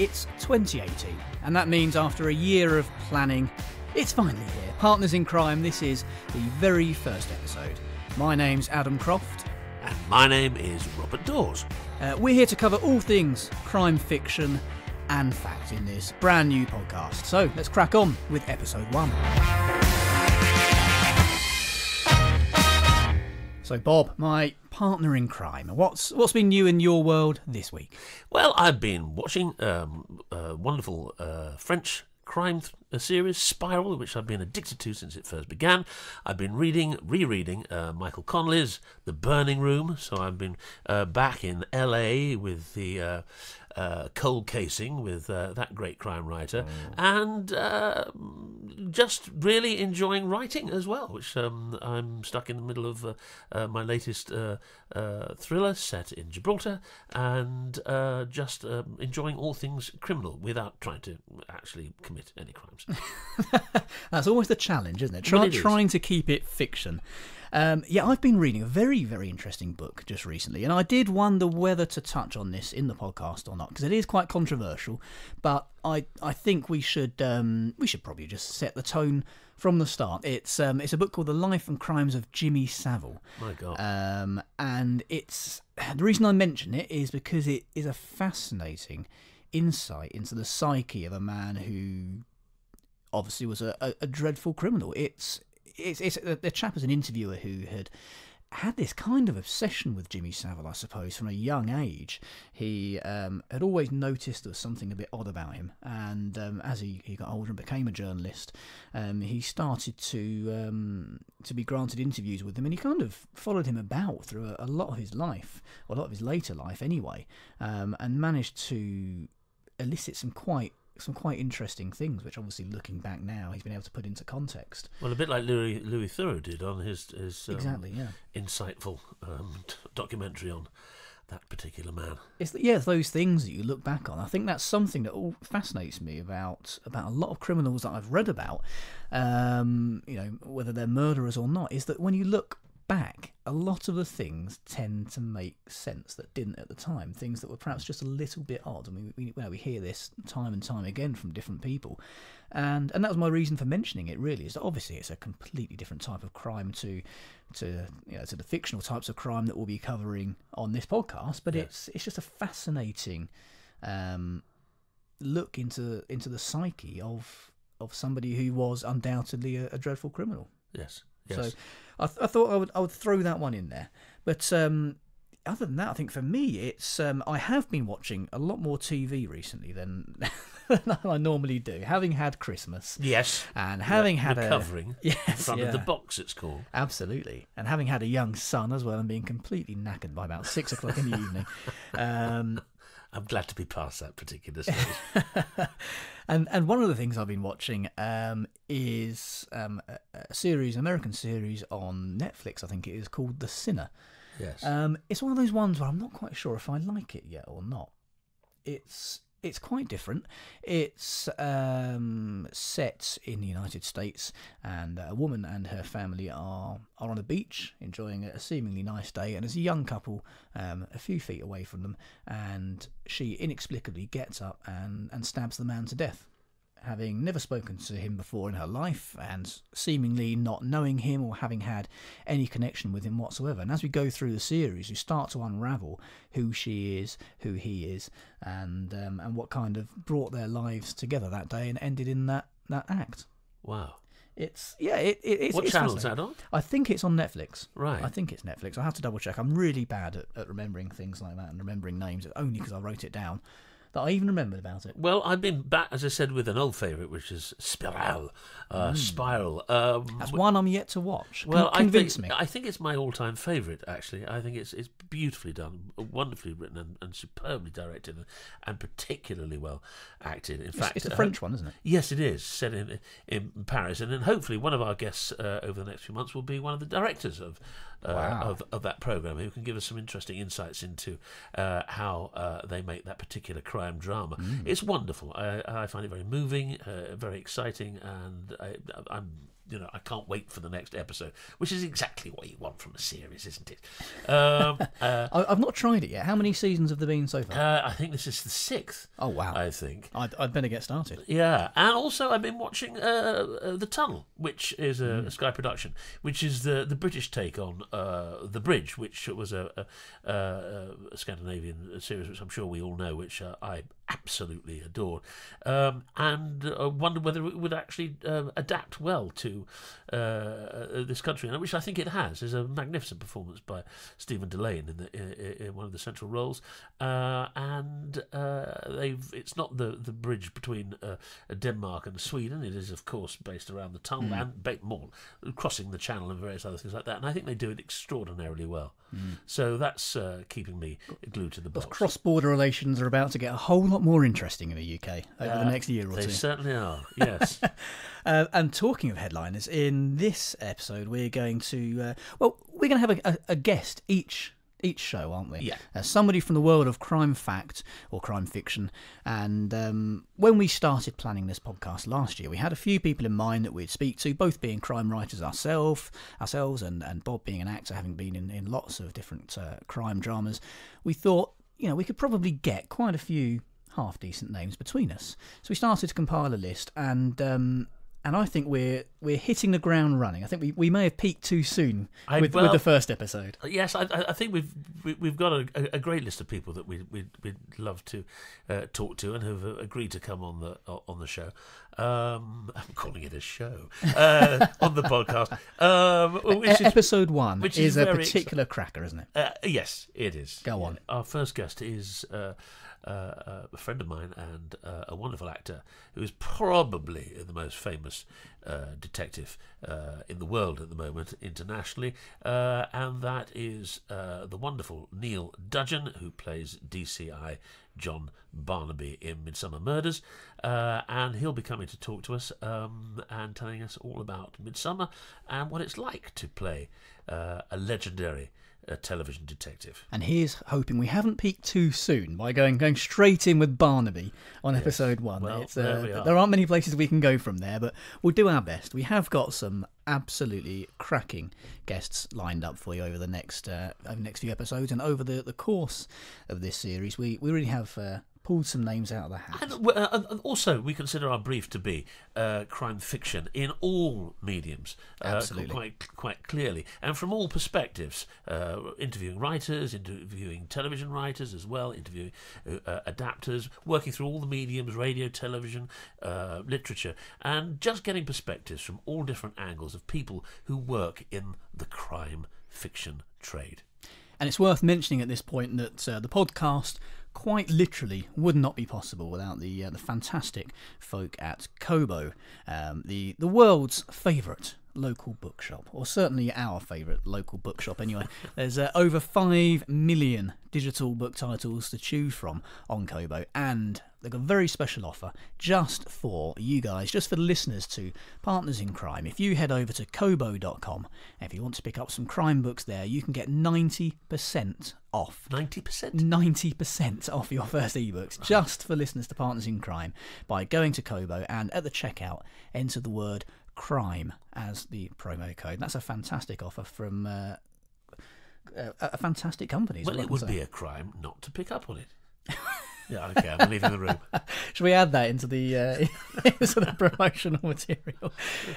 It's 2018, and that means after a year of planning, it's finally here. Partners in Crime, this is the very first episode. My name's Adam Croft. And my name is Robert Dawes. We're here to cover all things crime fiction and fact in this brand new podcast. So let's crack on with episode 1. So Bob, my partner in crime, what's been new in your world this week? Well, I've been watching a wonderful French crime series, Spiral, which I've been addicted to since it first began. I've been rereading Michael Connelly's The Burning Room, so I've been back in LA with the Cold Casing with that great crime writer, and just really enjoying writing as well, which I'm stuck in the middle of my latest thriller set in Gibraltar, and just enjoying all things criminal without trying to actually commit any crimes. That's always the challenge, isn't it? Well, it trying to keep it fiction. I've been reading a very, very interesting book just recently, and I did wonder whether to touch on this in the podcast or not, because it is quite controversial, but I think we should probably just set the tone from the start. It's a book called The Life and Crimes of Jimmy Savile. My God. And it's the reason I mention it is because it is a fascinating insight into the psyche of a man who obviously was a dreadful criminal. It's the chap as an interviewer who had this kind of obsession with Jimmy Savile, I suppose, from a young age. He had always noticed there was something a bit odd about him, and as he got older and became a journalist, he started to be granted interviews with him, and he kind of followed him about through a lot of his life, or a lot of his later life anyway, and managed to elicit some quite interesting things, which obviously looking back now he's been able to put into context. Well, a bit like Louis Theroux did on his exactly, yeah, insightful documentary on that particular man. It's those things that you look back on. I think that's something that all fascinates me about a lot of criminals that I've read about, whether they're murderers or not, is that when you look back, a lot of the things tend to make sense that didn't at the time. Things that were perhaps just a little bit odd. I mean, we hear this time and time again from different people, and that was my reason for mentioning it. Really, is that obviously it's a completely different type of crime to the fictional types of crime that we'll be covering on this podcast. But it's just a fascinating look into the psyche of somebody who was undoubtedly a dreadful criminal. Yes. So I thought I would throw that one in there. But other than that, I think for me, it's I have been watching a lot more TV recently than I normally do. Having had Christmas, yes, and having had recovering in front of the box, it's called, absolutely, and having had a young son as well, and being completely knackered by about 6 o'clock in the evening. I'm glad to be past that particular stage. And one of the things I've been watching is a series, an American series on Netflix, I think it is, called The Sinner. Yes. It's one of those ones where I'm not quite sure if I like it yet or not. It's quite different. It's set in the United States, and a woman and her family are on a beach enjoying a seemingly nice day, and there's a young couple a few feet away from them, and she inexplicably gets up and stabs the man to death, having never spoken to him before in her life, and seemingly not knowing him or having had any connection with him whatsoever. And as we go through the series, you start to unravel who she is, who he is, and what kind of brought their lives together that day and ended in that act. Wow. It's what channel is that on? I think it's on Netflix. Right. I think it's Netflix. I have to double check. I'm really bad at remembering things like that and remembering names, only because I wrote it down, that I even remembered about it. Well, I've been back, as I said, with an old favourite, which is Spiral. That's one I'm yet to watch. Well, convince me. I think it's my all-time favourite, actually. I think it's beautifully done, wonderfully written, and superbly directed, and particularly well acted. In fact, it's the French one, isn't it? Yes, it is, set in Paris. And then hopefully one of our guests over the next few months will be one of the directors of that programme, who can give us some interesting insights into how they make that particular crime drama. It's wonderful. I find it very moving, very exciting, and I can't wait for the next episode, which is exactly what you want from a series, isn't it? I've not tried it yet. How many seasons have there been so far? I think this is the 6th. Oh, wow. I think. I'd better get started. Yeah, and also I've been watching The Tunnel, which is a Sky production, which is the British take on The Bridge, which was a Scandinavian series, which I'm sure we all know, which I absolutely adored, and wondered whether it would actually adapt well to this country, and which I think it has. There's a magnificent performance by Stephen Delane in one of the central roles, and it's not the bridge between Denmark and Sweden. It is, of course, based around the tunnel and more crossing the channel and various other things like that, and I think they do it extraordinarily well. So that's keeping me glued to the box. Cross-border relations are about to get a whole lot more interesting in the UK over the next year or two. They certainly are, yes. And talking of headliners, in this episode we're going to have a guest each show, aren't we? Yeah. Somebody from the world of crime fact or crime fiction. And when we started planning this podcast last year, we had a few people in mind that we'd speak to, both being crime writers ourselves and Bob being an actor, having been in lots of different crime dramas. We thought, we could probably get quite a few half-decent names between us. So we started to compile a list, and I think we're hitting the ground running. I think we may have peaked too soon with the first episode. Yes, I think we've got a great list of people that we'd love to talk to and who've agreed to come on the show. I'm calling it a show on the podcast. Episode 1 which is a particular cracker, isn't it? Yes, it is. Go on. Our first guest is a friend of mine and a wonderful actor who is probably the most famous detective in the world at the moment internationally, and that is the wonderful Neil Dudgeon, who plays DCI John Barnaby in Midsomer Murders, and he'll be coming to talk to us and telling us all about Midsomer and what it's like to play a legendary television detective. And here's hoping we haven't peaked too soon by going straight in with Barnaby on episode 1. Well, there aren't many places we can go from there, but we'll do our best. We have got some absolutely cracking guests lined up for you over the next few episodes, and over the course of this series. We really have pulled some names out of the hat. And also, we consider our brief to be crime fiction in all mediums. Absolutely. Quite clearly. And from all perspectives. Interviewing writers, interviewing television writers as well, interviewing adapters, working through all the mediums, radio, television, literature, and just getting perspectives from all different angles of people who work in the crime fiction trade. And it's worth mentioning at this point that the podcast quite literally would not be possible without the fantastic folk at Kobo, the world's favourite local bookshop, or certainly our favourite local bookshop anyway. There's over 5 million digital book titles to choose from on Kobo, and they've got a very special offer just for you guys, just for the listeners to Partners in Crime. If you head over to kobo.com, if you want to pick up some crime books there, you can get 90% off. 90%? 90% off your first ebooks, just for listeners to Partners in Crime, by going to Kobo and at the checkout enter the word crime as the promo code. That's a fantastic offer from a fantastic company. Well, it would be a crime not to pick up on it. Yeah, okay, I'm leaving the room. Should we add that into the promotional material?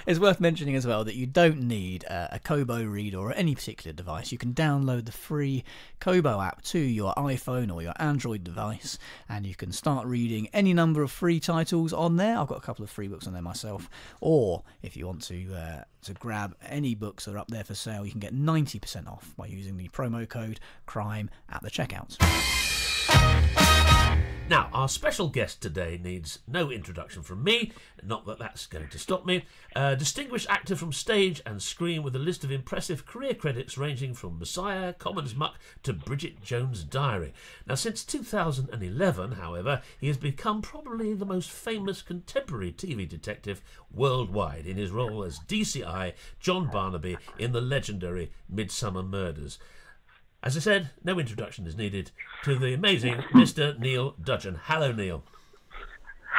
It's worth mentioning as well that you don't need a Kobo reader or any particular device. You can download the free Kobo app to your iPhone or your Android device, and you can start reading any number of free titles on there. I've got a couple of free books on there myself. Or if you want to grab any books that are up there for sale, you can get 90% off by using the promo code CRIME at the checkout. Now, our special guest today needs no introduction from me, not that that's going to stop me. A distinguished actor from stage and screen with a list of impressive career credits ranging from Messiah, Common's Muck to Bridget Jones' Diary. Now, since 2011, however, he has become probably the most famous contemporary TV detective worldwide in his role as DCI John Barnaby in the legendary Midsomer Murders. As I said, no introduction is needed to the amazing Mr. Neil Dudgeon. Hello, Neil.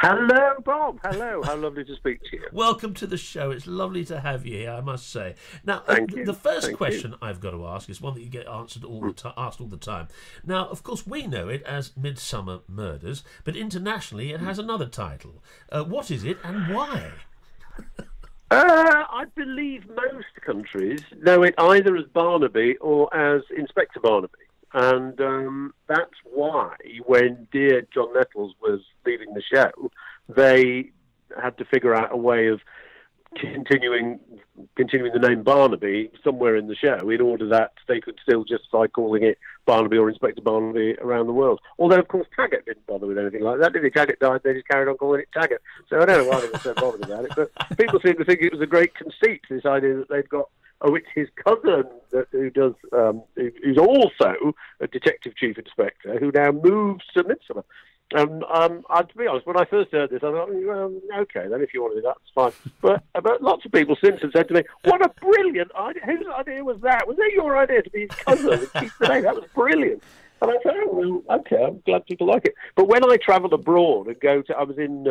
Hello, Bob. Hello. How lovely to speak to you. Welcome to the show. It's lovely to have you here, I must say. Now, Thank you. The first Thank question you. I've got to ask is one that you get answered asked all the time. Now, of course, we know it as Midsomer Murders, but internationally it has another title. What is it and why? I believe most countries know it either as Barnaby or as Inspector Barnaby. And that's why, when dear John Nettles was leaving the show, they had to figure out a way of continuing the name Barnaby somewhere in the show in order that they could still justify calling it Barnaby or Inspector Barnaby around the world. Although, of course, Taggart didn't bother with anything like that, did he? Taggart died, they just carried on calling it Taggart. So I don't know why they were so bothered about it, but people seem to think it was a great conceit, this idea that they've got it's his cousin who's also a Detective Chief Inspector who now moves to Midsomer. To be honest, when I first heard this, I thought, well, okay, then if you want to do that, that's fine. But lots of people since have said to me, what a brilliant idea. Whose idea was that? Was that your idea to be his cousin and keep the name? That was brilliant. And I thought, oh, well, okay, I'm glad people like it. But when I travel abroad and I was in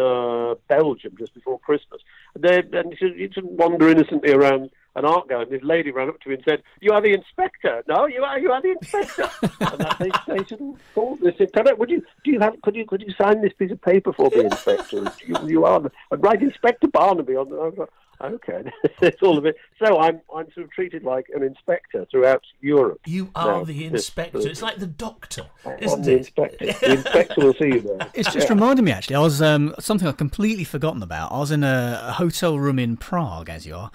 Belgium just before Christmas, and you should wander innocently around an art gallery, and this lady ran up to me and said, "You are the inspector." "No, you are the inspector." And that they shouldn't call this. They said, could you sign this piece of paper for me, Inspector? You are. I'd write Inspector Barnaby on the. Okay, it's all of it. So I'm sort of treated like an inspector throughout Europe. You are the inspector. It's like the doctor, isn't the it? Inspector. The inspector will see you there. It's just reminded me, actually. I was something I'd completely forgotten about. I was in a hotel room in Prague, as you are,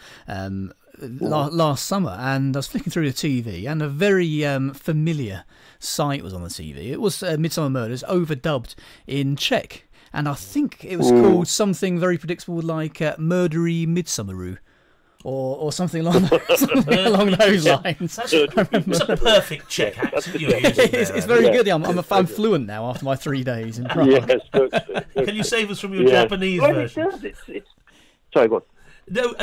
last summer, and I was flicking through the TV, and a very familiar sight was on the TV. It was Midsomer Murders, overdubbed in Czech. And I think it was called something very predictable like Murdery Midsummeroo. Or something along those lines. That's a perfect Czech accent you're using there. It's very good. I'm fluent now after my 3 days in Prague. Yes, Can you save us from your Japanese version? Sorry, go on. No,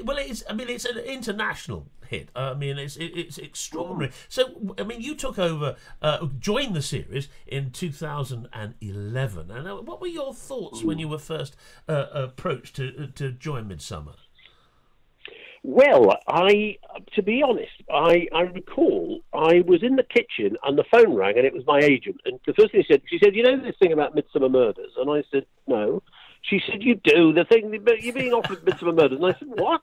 well, it's an international hit. I mean, it's extraordinary. So, I mean, you took over, joined the series in 2011. And what were your thoughts when you were first approached to join Midsomer? Well, to be honest, I recall I was in the kitchen and the phone rang and it was my agent. And the first thing she said, you know this thing about Midsomer Murders? And I said, no. She said, you do, the thing, you're being offered Midsomer Murders. And I said, what?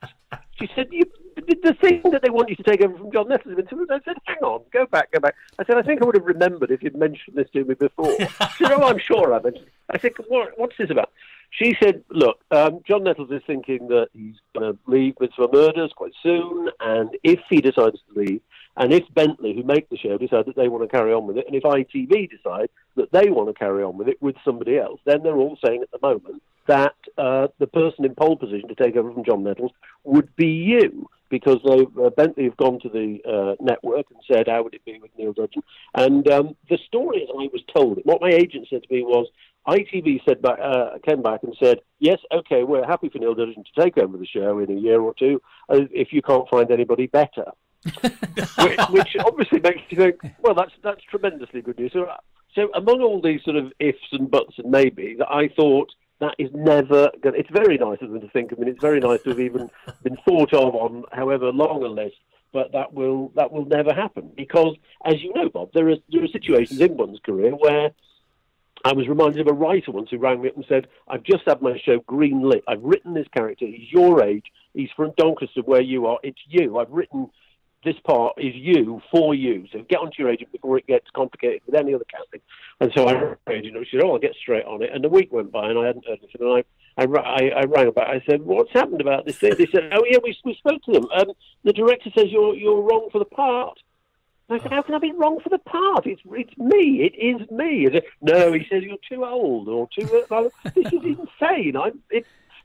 She said, the thing that they want you to take over from John Nettles. I said, hang on, go back. I said, I think I would have remembered if you'd mentioned this to me before. She said, oh, I'm sure I mentioned it. I said, what's this about? She said, look, John Nettles is thinking that he's going to leave Midsomer Murders quite soon, and if he decides to leave, and if Bentley, who make the show, decide that they want to carry on with it, and if ITV decide that they want to carry on with it with somebody else, then they're all saying at the moment that the person in pole position to take over from John Nettles would be you, because Bentley have gone to the network and said, how would it be with Neil Dudgeon? And the story, as I was told, what my agent said to me was, ITV came back and said, yes, okay, we're happy for Neil Dudgeon to take over the show in a year or two if you can't find anybody better. which obviously makes you think, well, that's tremendously good news. So among all these sort of ifs and buts and maybes, I thought that is never going to... It's very nice of them to think. I mean, it's very nice to have even been thought of on however long a list, but that will never happen. Because, as you know, Bob, there are situations in one's career where I was reminded of a writer once who rang me up and said, I've just had my show greenlit. I've written this character. He's your age. He's from Doncaster, where you are. It's you. I've written... This part is you, for you. So get onto your agent before it gets complicated with any other casting. And so I rang my agent and she said, oh, I'll get straight on it. And a week went by and I hadn't heard anything. And I rang about it. I said, what's happened about this thing? They said, oh, yeah, we spoke to them. The director says you're wrong for the part. And I said, how can I be wrong for the part? It's me. It is me. Said, no, he says you're too old or too... This is insane.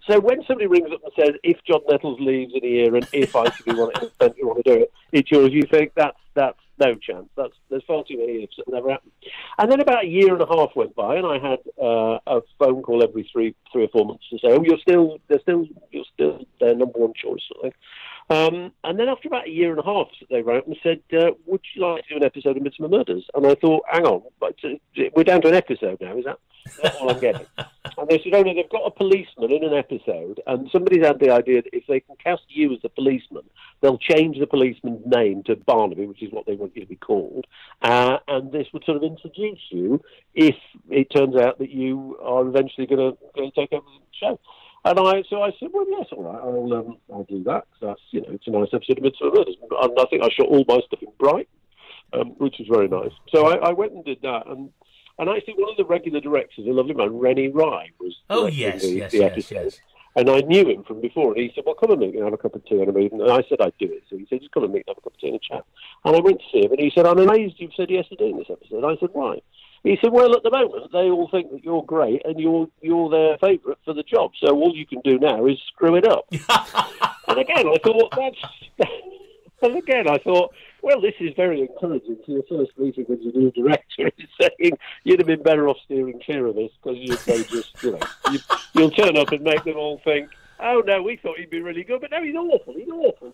So when somebody rings up and says, if John Nettles leaves in a year and if ITV want to do it, it's yours, you think that's no chance. There's far too many ifs. It never happened. And then about a year and a half went by, and I had a phone call every three or 4 months to say, oh, you're still their number one choice. Sort of thing. And then after about a year and a half, they rang up and said, would you like to do an episode of Midsomer Murders? And I thought, hang on, we're down to an episode now, is that? That's all I'm getting. And they said, oh no, they've got a policeman in an episode, and somebody's had the idea that if they can cast you as the policeman, they'll change the policeman's name to Barnaby, which is what they want you to be called, and this would sort of introduce you if it turns out that you are eventually going to take over the show. And I said, well, yes, all right, I'll do that. That's, it's a nice episode of Midsomer Murders. And I think I shot all my stuff in Brighton, which was very nice. So I went and did that, and actually one of the regular directors, a lovely man, Rennie Rye, was directing the episode. Yes. And I knew him from before, and he said, well, come and meet me and have a cup of tea and a meeting. And I said I'd do it. So he said, just come and meet and have a cup of tea and a chat. And I went to see him, and he said, I'm amazed you've said yes to doing this episode. I said, why? He said, well, at the moment, they all think that you're great and you're their favourite for the job. So all you can do now is screw it up. And again, I thought, well, this is very encouraging to your first meeting with your new director. He's saying you'd have been better off steering clear of this because you'll turn up and make them all think, oh, no, we thought he'd be really good. But no, he's awful.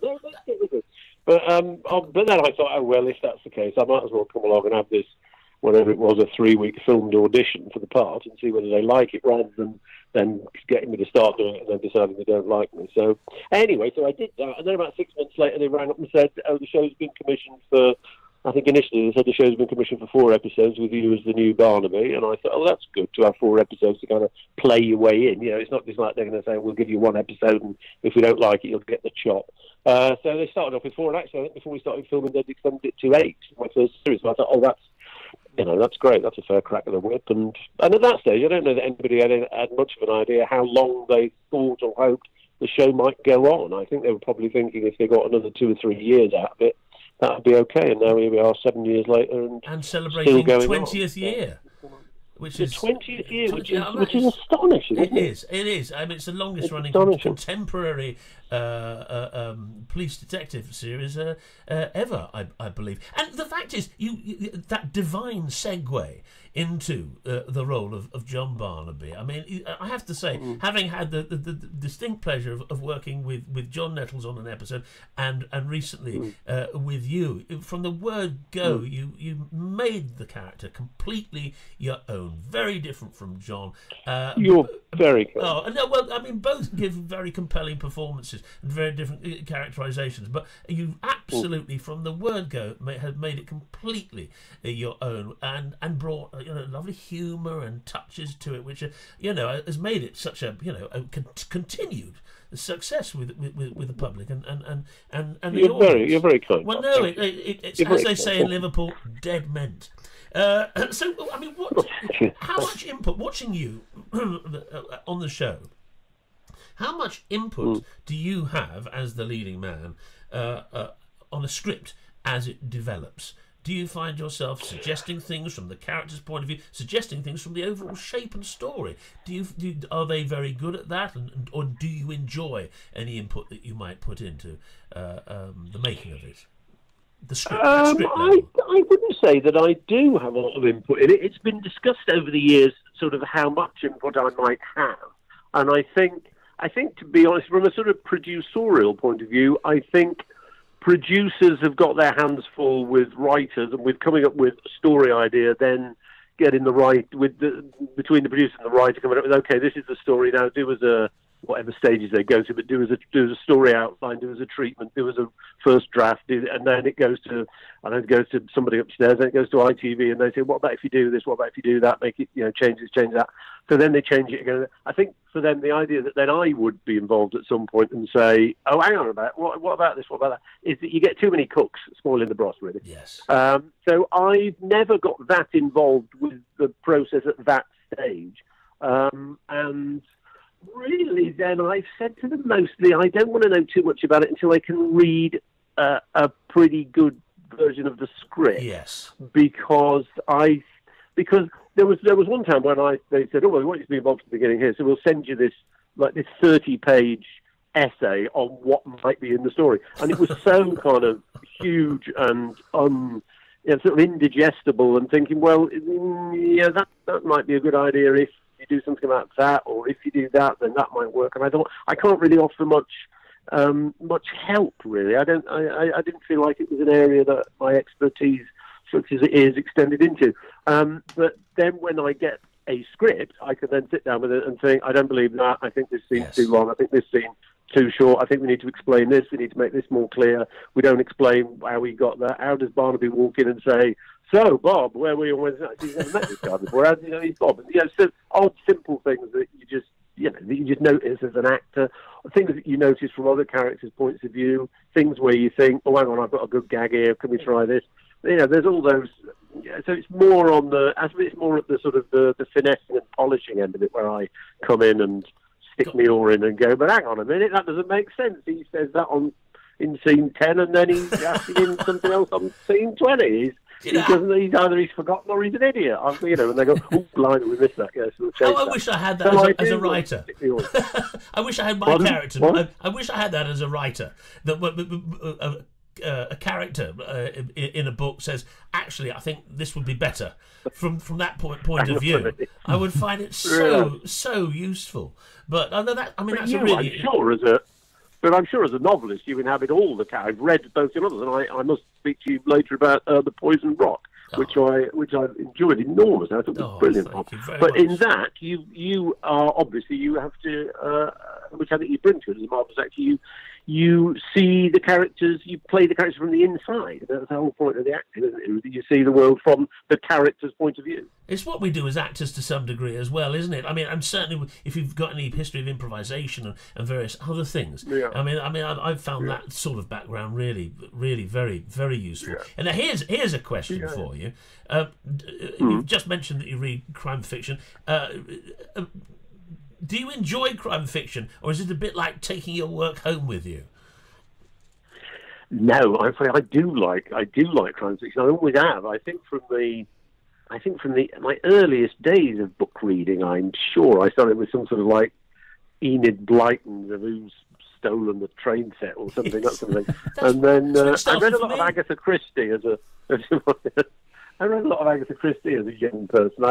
No, let's get rid of him. But then I thought, oh, well, if that's the case, I might as well come along and have this, whatever it was, a 3-week filmed audition for the part and see whether they like it rather than getting me to start doing it and then deciding they don't like me. So anyway, I did that. And then about 6 months later, they rang up and said, oh, the show's been commissioned for, I think initially they said the show's been commissioned for 4 episodes with you as the new Barnaby. And I thought, oh, that's good to have 4 episodes to kind of play your way in. It's not just like they're going to say, we'll give you 1 episode and if we don't like it, you'll get the chop. So they started off with 4, and actually I think before we started filming, they'd extended it to 8, my first series. So I thought, oh, that's great. That's a fair crack of the whip. And at that stage, I don't know that anybody had much of an idea how long they thought or hoped the show might go on. I think they were probably thinking if they got another 2 or 3 years out of it, that would be okay. And now here we are 7 years later and celebrating still going 20th on. year. Which the is 20th year, which is astonishing. It is. I mean, it's the longest running contemporary police detective series ever, I believe. And the fact is, you that divine segue into the role of John Barnaby. I mean, I have to say, having had the distinct pleasure of working with John Nettles on an episode and recently with you, from the word go, you made the character completely your own, very different from John. You're very good. Oh, no, well, I mean, both give very compelling performances and very different characterizations, but you absolutely, from the word go, have made it completely your own and brought lovely humour and touches to it, which has made it such a continued success with the public and you're very kind. Well, no, it's as they say in Liverpool, dead meant. So, I mean, how much input, watching you on the show, how much input do you have as the leading man on a script as it develops? Do you find yourself suggesting things from the character's point of view, suggesting things from the overall shape and story? Are they very good at that, or do you enjoy any input that you might put into the making of it? The script, I wouldn't say that I do have a lot of input in it. It's been discussed over the years, sort of how much input I might have, and I think to be honest, from a sort of producerial point of view, I think producers have got their hands full with writers and with coming up with a story idea, then getting the right between the producer and the writer coming up with, okay, this is the story now. Do as a whatever stages they go to, but do as a story outline, do as a treatment, do as a first draft, and then it goes to somebody upstairs, then it goes to ITV, and they say, what about if you do this? What about if you do that? Make it, change this, change that. So then they change it again. I think for them, the idea that then I would be involved at some point and say, oh, hang on a minute, what about this? What about that? Is that you get too many cooks spoiling the broth, really. Yes. So I've never got that involved with the process at that stage. And really, then I've said to them mostly, I don't want to know too much about it until I can read a pretty good version of the script. Yes. Because there was one time when they said, oh, well, we want you to be involved at the beginning here, so we'll send you this 30-page essay on what might be in the story. And it was so kind of huge and sort of indigestible, and thinking, well, yeah, that might be a good idea if you do something about that, or if you do that, then that might work. And I thought, I can't really offer much help, really. I didn't feel like it was an area that my expertise, such as it is, extended into. But then when I get a script, I can then sit down with it and think, I don't believe that. I think this scene's Yes. too long. I think this scene too short. I think we need to explain this. We need to make this more clear. We don't explain how we got there. How does Barnaby walk in and say, "So, Bob, where were you on Wednesday night?" He's never met this guy before. How do you know he's Bob? And, so odd, simple things that you just notice as an actor, things that you notice from other characters' points of view, things where you think, "Oh, hang on, I've got a good gag here. Can we try this?" There's all those. So it's more on it's more at the sort of the finessing and polishing end of it, where I come in and stick my oar in and go, "But hang on a minute, that doesn't make sense. He says that in scene 10, and then he's asking him something else on scene 20. He's either he's forgotten or he's an idiot." And they go, "Oh, blimey, we missed that." Yes, we'll change that. I wish I had that as a writer. I wish I had my character. What? I wish I had that as a writer. That a character in a book says, "Actually, I think this would be better from that point of view." I would find it so useful. But I know that. I mean, that's a really. I'm sure as a novelist, you inhabit all the characters. I've read both your novels, and I must speak to you later about The Poison Rock, which I enjoyed enormously. I thought it was brilliant. But much. In that, you are obviously you have to, which I think you bring to it as a marvelous actor. You see the characters, you play the characters from the inside. That's the whole point of the acting, isn't it? You see the world from the character's point of view. It's what we do as actors to some degree as well, isn't it? I mean, I'm certainly, if you've got any history of improvisation and various other things, Yeah. I've found that sort of background really, really very, very useful. Yeah. And now here's a question for you. You've just mentioned that you read crime fiction. Do you enjoy crime fiction, or is it a bit like taking your work home with you? No, I do like crime fiction. I always have. I think from my earliest days of book reading, I'm sure I started with some sort of like Enid Blyton of Who's Stolen the Train Set or something. That's something. And then I read a lot of Agatha Christie as a young person.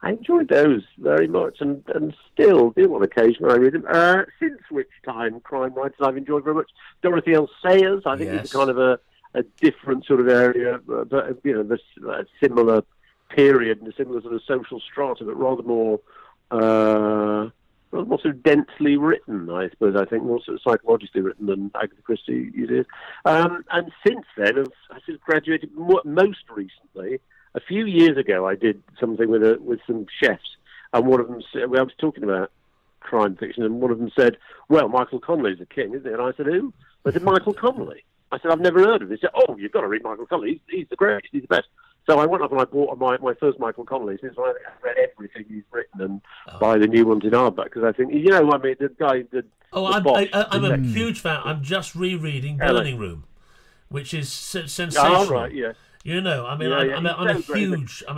I enjoyed those very much, and still do on occasion when I read them. Since which time, crime writers I've enjoyed very much. Dorothy L. Sayers, I think, is kind of a different sort of area, but a similar period and a similar sort of social strata, but rather more sort of densely written, I suppose. I think more sort of psychologically written than Agatha Christie uses. And since then, I've just graduated. Most recently, a few years ago, I did something with some chefs, and one of them said, I was talking about crime fiction, and one of them said, "Well, Michael Connelly's the king, isn't he?" And I said, "Who?" I said, "Michael Connelly." I said, "I've never heard of him." He said, "Oh, you've got to read Michael Connelly. He's the greatest. He's the best." So I went up and I bought my first Michael Connelly. Since I read everything he's written and buy the new ones in hardback, because I think, the guy... I'm a huge fan. I'm just rereading Burning Room, which is sensational. Oh, right, yes. I'm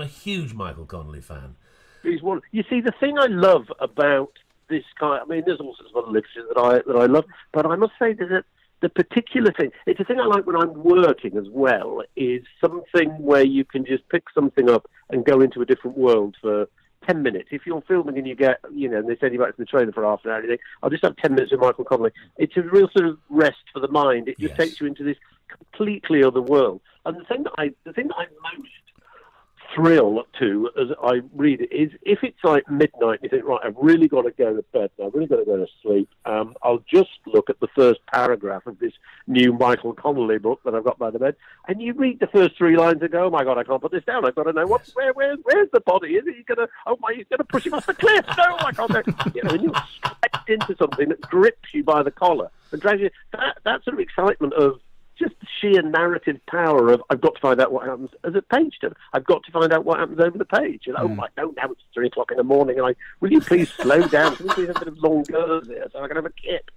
a huge Michael Connelly fan. He's one. You see, the thing I love about this guy, there's all sorts of other literature that I love, but I must say that the particular thing, it's a thing I like when I'm working as well, is something where you can just pick something up and go into a different world for 10 minutes. If you're filming and you get, and they send you back to the trailer for half an hour, and you think, I'll just have 10 minutes with Michael Connelly. It's a real sort of rest for the mind. It just takes you into this completely other world. And the thing that I'm most thrilled to as I read it is if it's like midnight and you think, right, I've really got to go to bed now, I've really got to go to sleep, I'll just look at the first paragraph of this new Michael Connelly book that I've got by the bed, and you read the first 3 lines and go, "Oh my God, I can't put this down. I've got to know where's the body? Is he going to? Oh my, he's going to push him off the cliff? No, I can't." And you're swept into something that grips you by the collar and drags you. That sort of excitement of just the sheer narrative power of, I've got to find out what happens as a page turn. I've got to find out what happens over the page. Oh, I don't know, it's 3 o'clock in the morning. And will you please slow down? Can we please have a bit of longueurs here so I can have a kip?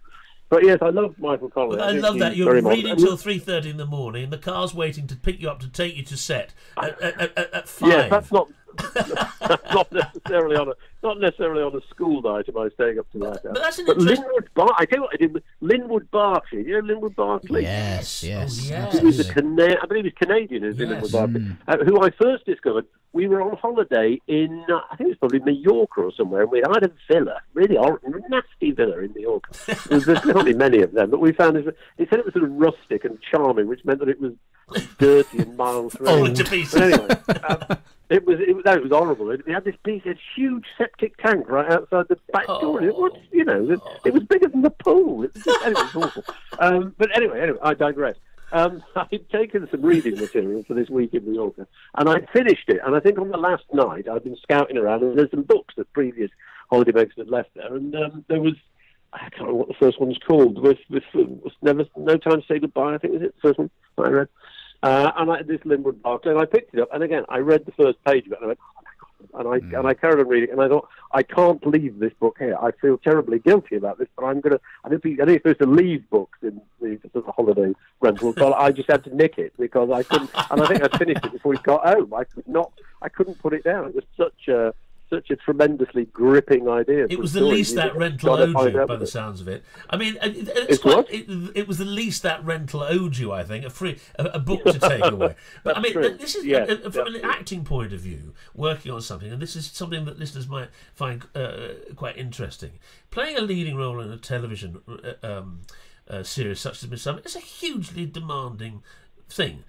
But yes, I love Michael Connelly. Well, I love that. You're reading till 3:30 in the morning, and the car's waiting to pick you up to take you to set at 5. Yeah, that's not necessarily on a school night. Am I staying up to that? But that's an interesting. I tell you what I did with Linwood Barclay. You know Linwood Barclay? Yes. He was I believe he's Canadian, isn't Linwood Barclay? Who I first discovered. We were on holiday in, I think it was probably Mallorca or somewhere, and we had a villa, really nasty villa in Mallorca. There's not many of them, but we found it said it was sort of rustic and charming, which meant that it was dirty and miles Falling to round. pieces. But anyway, it was horrible. They had this huge septic tank right outside the back door. It was, it was bigger than the pool. It was awful. But anyway, I digress. I'd taken some reading material for this week in Mallorca, and I'd finished it. And I think on the last night, I'd been scouting around, and there's some books that previous holiday makers had left there, and there was, I can't remember what the first one was called. Was No Time to Say Goodbye, I think was it, the first one that I read. And I had this Linwood Barclay, and I picked it up, and again, I read the first page of it, and I went, oh my God. And I carried on reading, and I thought, I can't leave this book here. I feel terribly guilty about this, but I don't think you're supposed to leave books in the sort of holiday rental, so I just had to nick it, because I couldn't, and I think I finished it before he got home. I couldn't put it down. It was such a tremendously gripping idea. It was the least that rental owed you, by the sounds of it. I mean, it was the least that rental owed you, I think, a book to take away. But I mean, this is from an acting point of view, working on something, and this is something that listeners might find quite interesting. Playing a leading role in a television series such as Midsomer is a hugely demanding thing.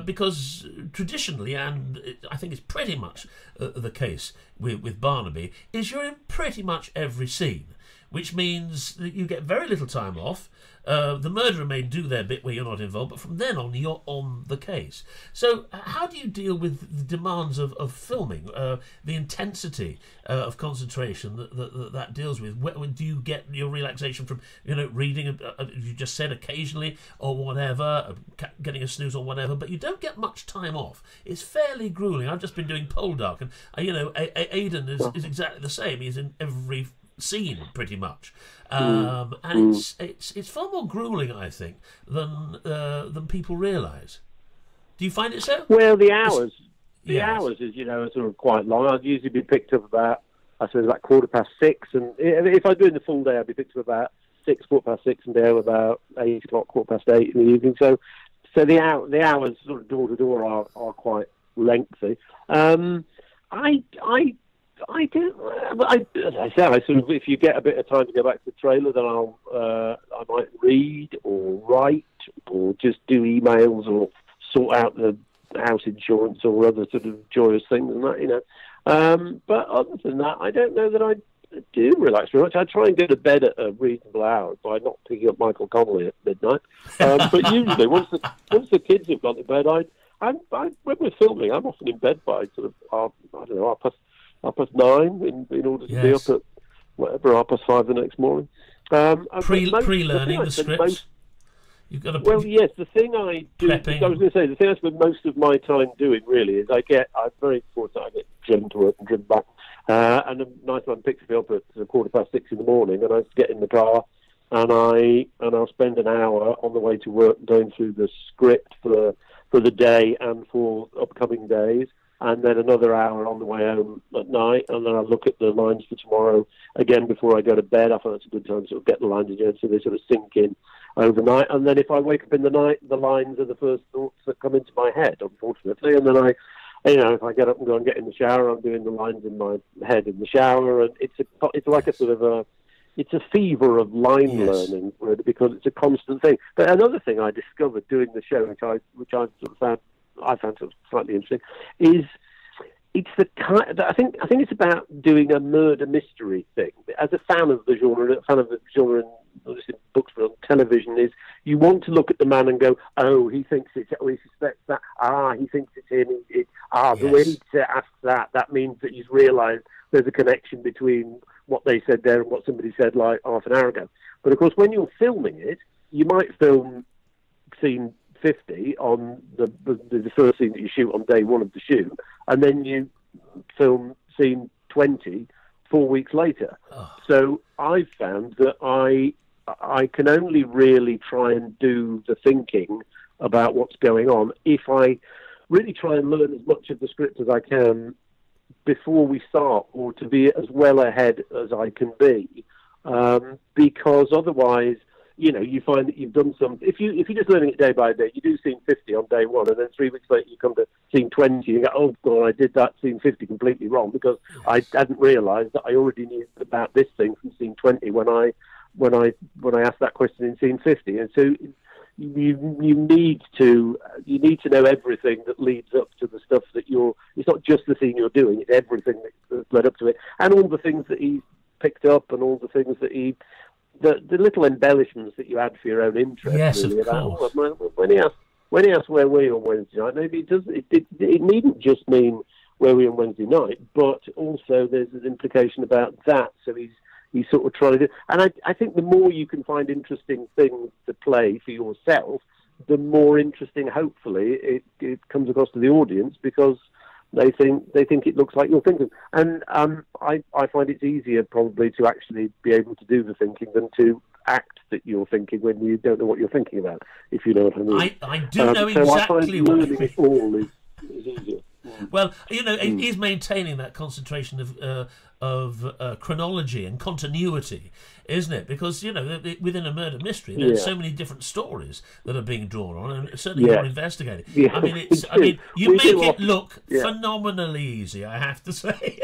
Because traditionally, and I think it's pretty much the case with Barnaby, is you're in pretty much every scene, which means that you get very little time off. The murderer may do their bit where you're not involved, but from then on, you're on the case. So how do you deal with the demands of filming, the intensity of concentration that deals with? When do you get your relaxation from, reading, you just said occasionally, or whatever, getting a snooze or whatever, but you don't get much time off. It's fairly grueling. I've just been doing Poldark, and, Aidan is exactly the same. He's in every scene pretty much, and it's far more grueling, I think, than people realise. Do you find it so? Well, the hours is are sort of quite long. I'd usually be picked up about 6:15, and if I'm doing the full day, I'd be picked up about 6:15, and be home about 8:00, 8:15 in the evening. So the hours sort of door to door are quite lengthy. I do. As I said, if you get a bit of time to go back to the trailer, then I might read or write or just do emails or sort out the house insurance or other sort of joyous things and that, But other than that, I don't know that I do relax very much. I try and go to bed at a reasonable hour by not picking up Michael Connelly at midnight. But usually, once the kids have gone to bed, when we're filming, I'm often in bed by sort of half past 9 in order to be up at whatever, 5:30 the next morning. Pre-learning the scripts. You've got to. Well, yes. The thing I do. Prepping. I was going to say the thing I spend most of my time doing really is I'm very fortunate. I get driven to work and driven back, and a nice man picks me up at 6:15 in the morning, and I get in the car, and I'll spend an hour on the way to work going through the script for the day and for upcoming days. And then another hour on the way home at night, and then I look at the lines for tomorrow again before I go to bed. I find it's a good time to sort of get the lines again so they sort of sink in overnight. And then if I wake up in the night, the lines are the first thoughts that come into my head, unfortunately. And then if I get up and go and get in the shower, I'm doing the lines in my head in the shower, and it's like a sort of it's a fever of line learning, really, because it's a constant thing. But another thing I discovered doing the show, which I sort of found sort of slightly interesting, is it's the kind. I think it's about doing a murder mystery thing. As a fan of the genre, in books but on television, is you want to look at the man and go, oh, he thinks it's, he suspects that, he thinks it's him. The way he asks that means that he's realised there's a connection between what they said there and what somebody said like half an hour ago. But of course, when you're filming it, you might film scene 50 on the first scene that you shoot on day one of the shoot, and then you film scene 20 4 weeks later. So I've found that I can only really try and do the thinking about what's going on if I really try and learn as much of the script as I can before we start, or to be as well ahead as I can be, because otherwise, you find that you've done some. If you're just learning it day by day, you do scene 50 on day one, and then 3 weeks later you come to scene 20, and you go, oh god, I did that scene 50 completely wrong because I hadn't realised that I already knew about this thing from scene 20 when I asked that question in scene 50. And so you need to know everything that leads up to the stuff that it's not just the scene you're doing, it's everything that's led up to it, and all the things that he picked up, and all the things that the little embellishments that you add for your own interest. Yes, really, of course. When he asked where were you on Wednesday night, maybe it needn't just mean where were you on Wednesday night, but also there's an implication about that. So he's sort of trying to do, and I think the more you can find interesting things to play for yourself, the more interesting, hopefully, it comes across to the audience, because they think it looks like you're thinking. And I find it's easier probably to actually be able to do the thinking than to act that you're thinking when you don't know what you're thinking about, if you know what I mean. I do know exactly what you mean. It all is easier. Well, it is maintaining that concentration of chronology and continuity, isn't it? Because within a murder mystery, there's so many different stories that are being drawn on, and certainly you're investigating. Yeah. You make it look phenomenally easy, I have to say.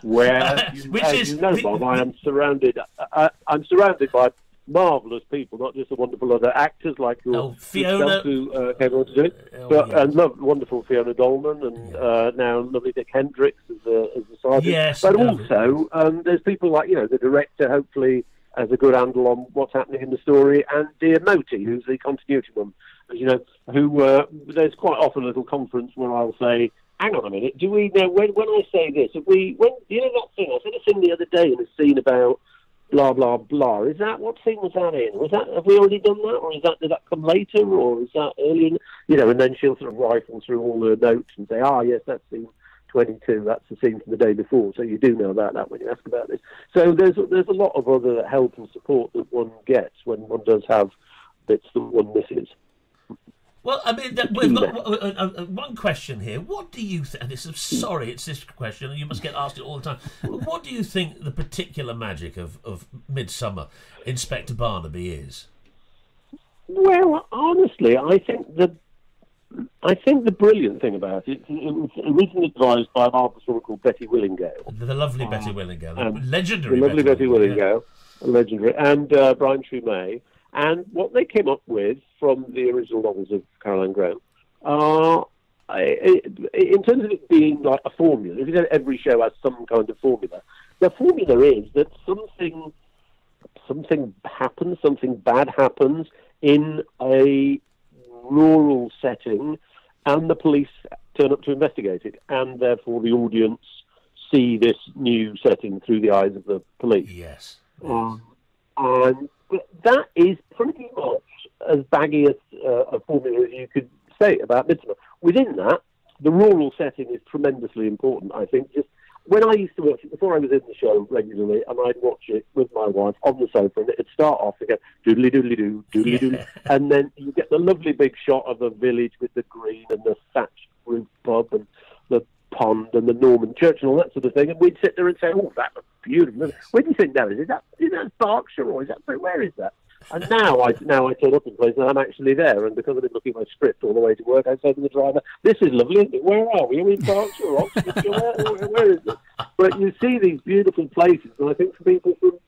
Well, Bob, I am surrounded. I'm surrounded by marvellous people, not just the wonderful other actors like Fiona, who came on to do it, and wonderful Fiona Dolman, and now lovely Dick Hendricks as the sergeant. Yes, but also there's people like the director, hopefully has a good handle on what's happening in the story, and Dear Moti, who's the continuity one. Who there's quite often a little conference where I'll say, hang on a minute, do we know when I say this? That thing I said a thing the other day in a scene about blah blah blah. What scene was that in? Have we already done that, or did that come later, or is that earlier? And then she'll sort of rifle through all her notes and say, yes, that's scene 22. That's the scene from the day before. So you do know about that when you ask about this. So there's a lot of other help and support that one gets when one does have bits that one misses. Well, I mean, we've got one question here. What do you think? It's this question, and you must get asked it all the time. What do you think the particular magic of Midsomer Inspector Barnaby is? Well, honestly, I think the brilliant thing about it was originally devised by an artist called Betty Willingale. The lovely Betty Willingale. Legendary. The lovely Betty Willingale. Legendary. And Brian Trumet. And what they came up with from the original novels of Caroline Graham, in terms of it being like a formula, if you know every show has some kind of formula, the formula is that something happens, something bad happens in a rural setting, and the police turn up to investigate it, and therefore the audience see this new setting through the eyes of the police. Yes. And that is pretty much as baggy a formula as you could say about Midsomer. Within that, the rural setting is tremendously important, I think. Just when I used to watch it, before I was in the show regularly, and I'd watch it with my wife on the sofa, and it'd start off and go, doodly-doodly-doo, doodly-doodly, and then you get the lovely big shot of a village with the green and the thatched roof pub and the pond and the Norman church and all that sort of thing, and we'd sit there and say, that looks beautiful. Where do you think that is? Is that Berkshire, or is that, where is that? And now I turn up in places and I'm actually there, and because I've been looking at my script all the way to work, I say to the driver, this is lovely, isn't it? Where are we? Are we in Berkshire or Oxfordshire? Where is it? But you see these beautiful places, and I think for people from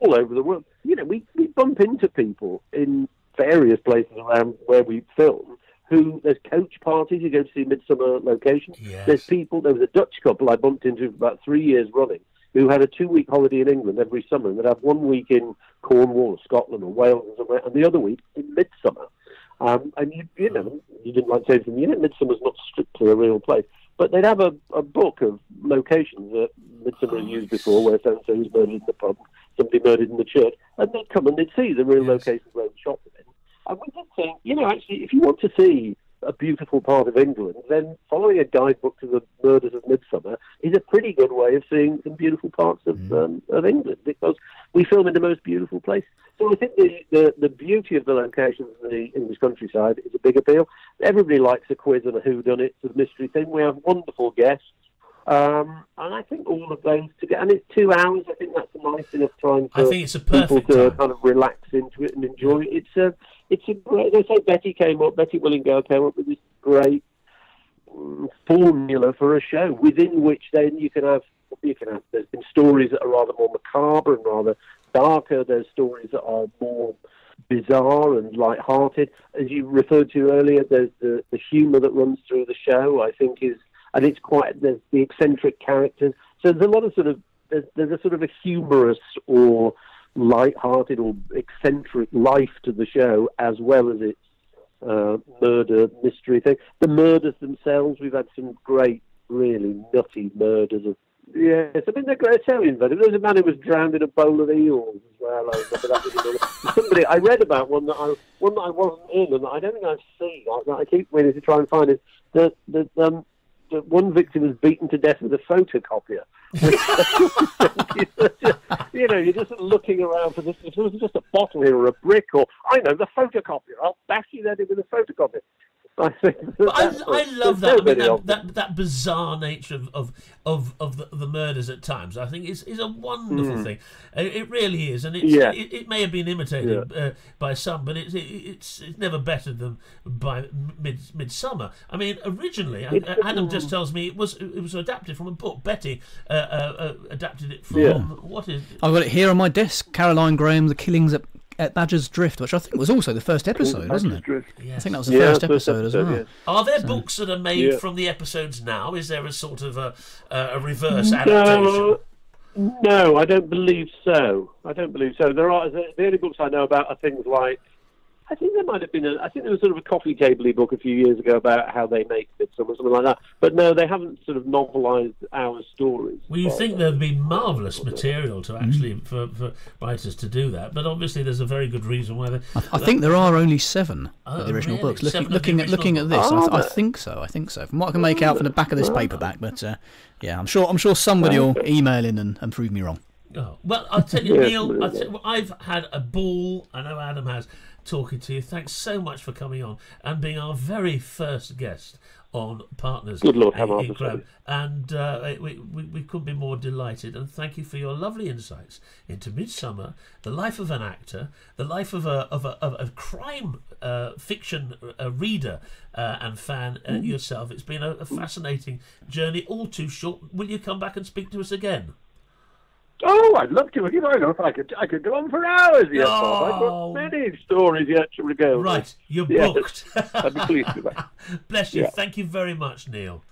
all over the world, we bump into people in various places around where we film, there's coach parties, you go to see Midsomer locations. Yes. There's people, there was a Dutch couple I bumped into for about 3 years running, who had a 2-week holiday in England every summer, and they'd have 1 week in Cornwall or Scotland or Wales or somewhere, and the other week in Midsomer. And you didn't like saying to them, Midsummer's not strictly a real place, but they'd have a book of locations that Midsomer has used before, where so-and-so was murdered in the pub, somebody murdered in the church, and they'd come and they'd see the real locations where they shot them in. And we did think, actually, if you want to see a beautiful part of England, then following a guidebook to the murders of Midsomer is a pretty good way of seeing some beautiful parts of England, because we film in the most beautiful place. So I think the beauty of the locations in the English countryside is a big appeal. Everybody likes a quiz and a whodunit sort of mystery thing. We have wonderful guests. And I think all of those together, and it's 2 hours. I think that's a nice enough time for people to kind of relax into it and enjoy it. It's a great. They say Betty Willingale came up with this great formula for a show within which then you can have. There's been stories that are rather more macabre and rather darker. There's stories that are more bizarre and light-hearted. As you referred to earlier, there's the humour that runs through the show, I think, and it's there's the eccentric characters. So there's a lot of there's a sort of a humorous or light-hearted or eccentric life to the show, as well as its murder mystery thing. The murders themselves, we've had some great, really nutty murders of. Yes, I mean they're great Italian. But there was a man who was drowned in a bowl of eels as well. I remember that. Somebody I read about one that I wasn't in, and I don't think I've seen. I keep meaning to try and find it. That one victim was beaten to death with a photocopier. You're just looking around for this. If there was just a bottle here or a brick, or I know the photocopier, I'll bash you that in with a photocopier. I love that. I mean, that bizarre nature of the murders at times, I think, is a wonderful thing. It really is, and it may have been imitated by some, but it's never better than by Midsomer. I mean, originally, Adam just tells me it was adapted from a book. Betty adapted it from what is? I've got it here on my desk. Caroline Graham, The Killings at Badger's Drift, which I think was also the first episode, wasn't it? Yes. I think that was the first episode as well. Yes. Are there books that are made from the episodes now? Is there a sort of a reverse adaptation? No, I don't believe so. There are the only books I know about are things like. I think there might have been I think there was sort of a coffee table-y book a few years ago about how they make Midsomer or something like that. But no, they haven't sort of novelised our stories. Well, you think there'd be marvellous material to actually for writers to do that, but obviously there's a very good reason why they. I think there are only 7 of the original books. Looking at this, I think so. From what I can make out from the back of this paperback, but I'm sure somebody will email in and prove me wrong. Oh, well, I'll tell you, Neil. I've had a ball. I know Adam has. Talking to you. Thanks so much for coming on and being our very first guest on Partners. Good Lord, in Crime. And we couldn't be more delighted. And thank you for your lovely insights into Midsomer, the life of an actor, the life of a crime fiction reader and fan yourself. It's been a fascinating journey, all too short. Will you come back and speak to us again? Oh, I'd love to. I could go on for hours. Yes, Bob. I've got many stories yet to regale. Right, you're booked. I'd be pleased with that. Bless you. Yeah. Thank you very much, Neil.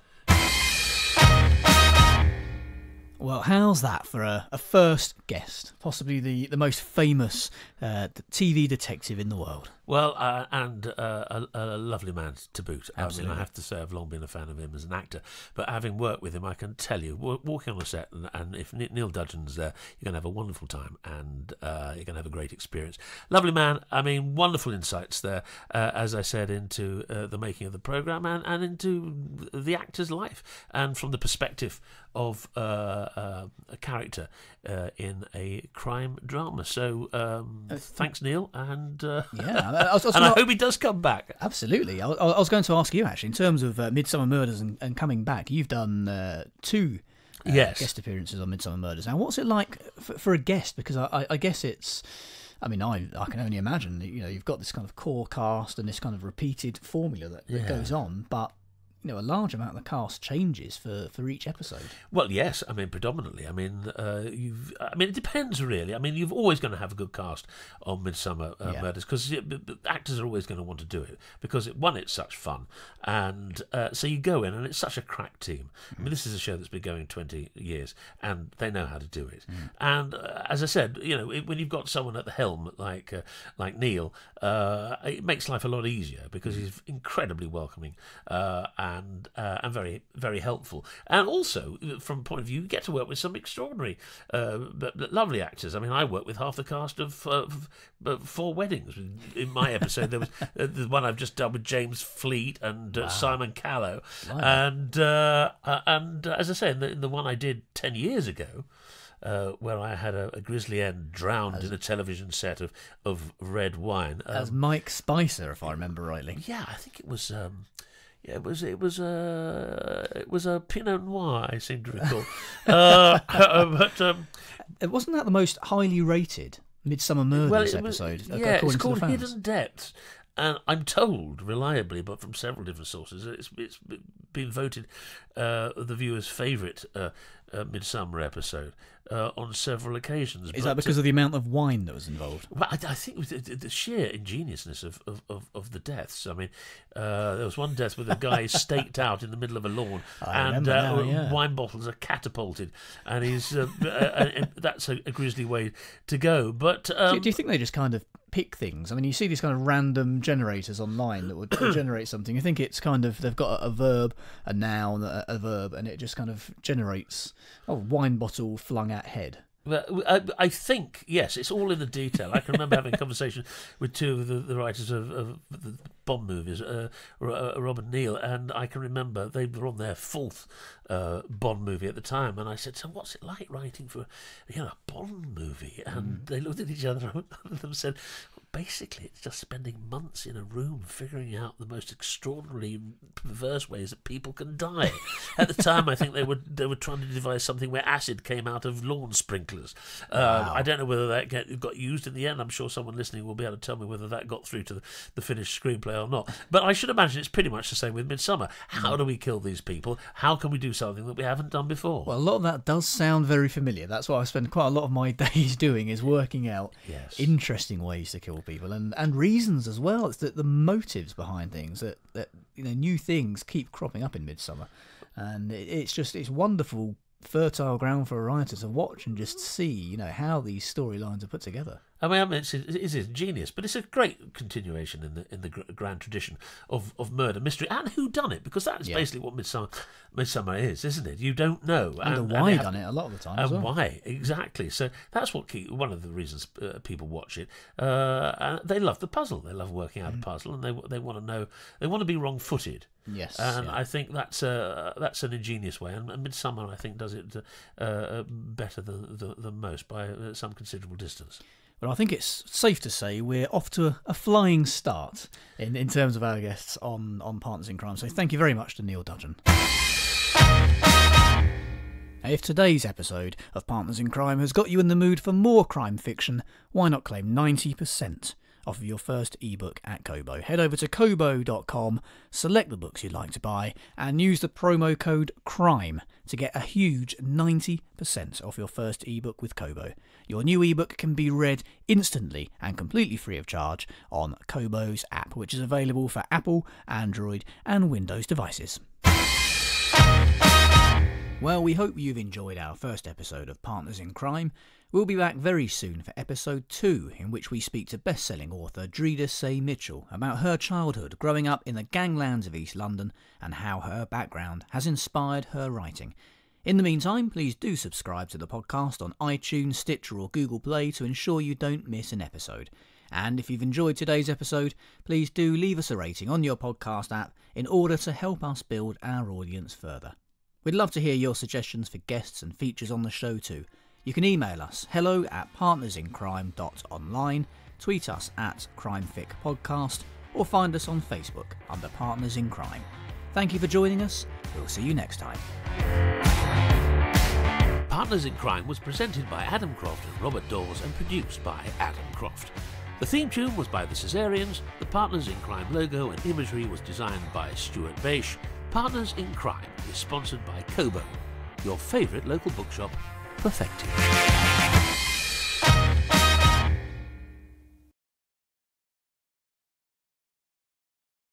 Well, how's that for a first guest? Possibly the most famous TV detective in the world. Well, and a lovely man to boot. Absolutely. I mean, I have to say I've long been a fan of him as an actor, but having worked with him, I can tell you, walking on a set, and if Neil Dudgeon's there, you're going to have a wonderful time, and you're going to have a great experience. Lovely man. I mean, wonderful insights there, as I said, into the making of the programme and into the actor's life, and from the perspective of a character in a crime drama. So thanks, Neil, and I hope he does come back. Absolutely. I was going to ask you, actually, in terms of Midsomer Murders and coming back, you've done 2 guest appearances on Midsomer Murders. Now, what's it like for a guest? Because I guess it's... I mean, I can only imagine that, you've got this kind of core cast and this kind of repeated formula that goes on, but a large amount of the cast changes for each episode. Well, yes. I mean, predominantly. I mean, it depends really. I mean, you've always going to have a good cast on Midsomer Murders because actors are always going to want to do it because it's such fun, and so you go in and it's such a crack team. I mean, this is a show that's been going 20 years, and they know how to do it. And as I said, when you've got someone at the helm like Neil, it makes life a lot easier because he's incredibly welcoming. And very, very helpful. And also, from a point of view, you get to work with some extraordinary, but lovely actors. I mean, I worked with half the cast of 4 Weddings. In my episode, there was the one I've just done with James Fleet and Simon Callow. Wow. And as I say, in the one I did 10 years ago, where I had a grisly end drowned in a television set of red wine. As Mike Spicer, if I remember rightly. Yeah, I think it was... it was a Pinot Noir, I seem to recall. It wasn't that the most highly rated Midsomer Murders episode? It's called Hidden Depths. And I'm told, reliably, but from several different sources, it's been voted the viewer's favourite Midsomer episode on several occasions. Is that because of the amount of wine that was involved? Well, I think it was the sheer ingeniousness of the deaths. I mean, there was one death with a guy staked out in the middle of a lawn, wine bottles are catapulted, and he's and that's a grisly way to go. But do you think they just kind of pick things? I mean, you see these kind of random generators online that would generate something. You think it's kind of, they've got a verb, a noun, a verb, and it just kind of generates wine bottle flung at head. Well, I think, yes, it's all in the detail. I can remember having a conversation with two of the writers of the Bond movies, Rob and Neil, and I can remember they were on their fourth Bond movie at the time, and I said, so what's it like writing for a Bond movie? And they looked at each other and said, basically it's just spending months in a room figuring out the most extraordinarily perverse ways that people can die. At the time, I think they were trying to devise something where acid came out of lawn sprinklers. Wow. I don't know whether that got used in the end. I'm sure someone listening will be able to tell me whether that got through to the finished screenplay or not. But I should imagine it's pretty much the same with Midsomer. How do we kill these people? How can we do something that we haven't done before? Well, a lot of that does sound very familiar. That's what I spend quite a lot of my days doing, is working out interesting ways to kill people and reasons as well. It's the motives behind things that new things keep cropping up in Midsomer, and it's wonderful, fertile ground for a writer to watch and just see how these storylines are put together. I mean, it's ingenious, but it's a great continuation in the grand tradition of murder mystery and whodunit, because that is basically what Midsomer is, isn't it? You don't know, and why done it a lot of the time, and as well. why exactly. So that's one of the reasons people watch it. And they love the puzzle. They love working out a puzzle, and they want to know. They want to be wrong-footed. Yes, and I think that's an ingenious way, and Midsomer, I think, does it better than most by some considerable distance. But I think it's safe to say we're off to a flying start in terms of our guests on Partners in Crime. So thank you very much to Neil Dudgeon. If today's episode of Partners in Crime has got you in the mood for more crime fiction, why not claim 90% off of your first ebook at Kobo? Head over to kobo.com, select the books you'd like to buy, and use the promo code CRIME to get a huge 90% off your first ebook with Kobo. Your new ebook can be read instantly and completely free of charge on Kobo's app, which is available for Apple, Android, and Windows devices. Well, we hope you've enjoyed our first episode of Partners in Crime. We'll be back very soon for episode 2, in which we speak to best-selling author Dreda Say Mitchell about her childhood growing up in the ganglands of East London and how her background has inspired her writing. In the meantime, please do subscribe to the podcast on iTunes, Stitcher or Google Play to ensure you don't miss an episode. And if you've enjoyed today's episode, please do leave us a rating on your podcast app in order to help us build our audience further. We'd love to hear your suggestions for guests and features on the show too. You can email us hello@partnersincrime.online, tweet us at CrimeFicPodcast, or find us on Facebook under Partners in Crime. Thank you for joining us. We'll see you next time. Partners in Crime was presented by Adam Croft and Robert Dawes and produced by Adam Croft. The theme tune was by the Caesareans. The Partners in Crime logo and imagery was designed by Stuart Beisch. Partners in Crime is sponsored by Kobo, your favourite local bookshop perfected.